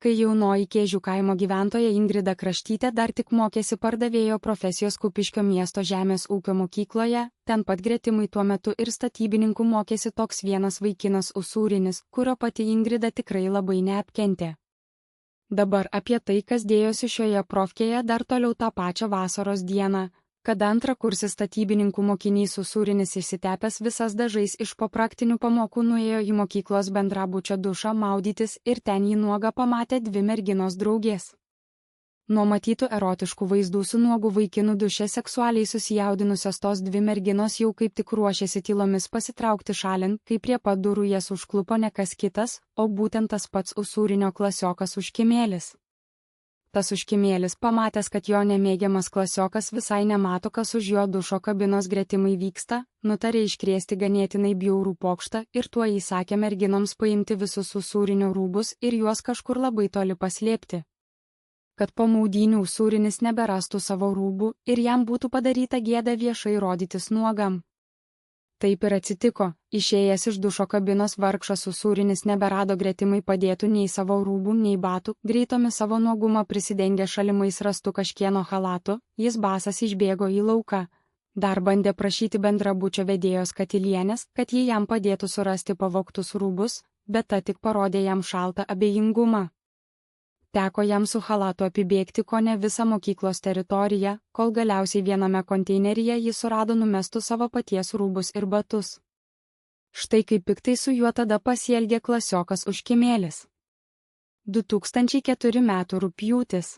kai jaunoji Kėžių kaimo gyventoja Ingrida Kraštytė dar tik mokėsi pardavėjo profesijos Kupiškio miesto žemės ūkio mokykloje, ten pat gretimai tuo metu ir statybininkų mokėsi toks vienas vaikinas Usūrinis, kurio pati Ingrida tikrai labai neapkentė. Dabar apie tai, kas dėjosi šioje profkėje dar toliau tą pačią vasaros dieną, kada antrakursis statybininkų mokinys Usūrinis išsitepęs visas dažais iš po praktinių pamokų nuėjo į mokyklos bendrabučio dušą maudytis ir ten jį nuogą pamatė dvi merginos draugės. Nuo matytų erotiškų vaizdų su nuogu vaikinu duše seksualiai susijaudinusios tos dvi merginos jau kaip tik ruošėsi tylomis pasitraukti šalin, kai prie pat durų jas užklupo ne kas kitas, o būtent tas pats Usūrinio klasiokas Užkimėlis. Tas Užkimėlis, pamatęs, kad jo nemėgiamas klasiokas visai nemato, kas už jo dušo kabinos gretimai vyksta, nutarė iškrėsti ganėtinai bjaurų pokštą ir tuo įsakė merginoms paimti visus Usūrinio rūbus ir juos kažkur labai toli paslėpti. Kad po maudynių Usūrinis neberastų savo rūbų ir jam būtų padaryta gėda viešai rodytis nuogam. Taip ir atsitiko, išėjęs iš dušo kabinos vargšas Usūrinis neberado gretimai padėtų nei savo rūbų, nei batų, greitomis savo nuogumą prisidengė šalimais rastu kažkieno chalatu, jis basas išbėgo į lauką. Dar bandė prašyti bendrabučio vedėjos Katilienės, kad ji jam padėtų surasti pavogtus rūbus, bet ta tik parodė jam šaltą abejingumą. Teko jam su chalatu apibėgti kone visą mokyklos teritoriją, kol galiausiai viename konteineryje jis surado numestų savo paties rūbus ir batus. Štai kaip piktai su juo tada pasielgė klasiokas Užkimėlis. 2004 metų rugpjūtis.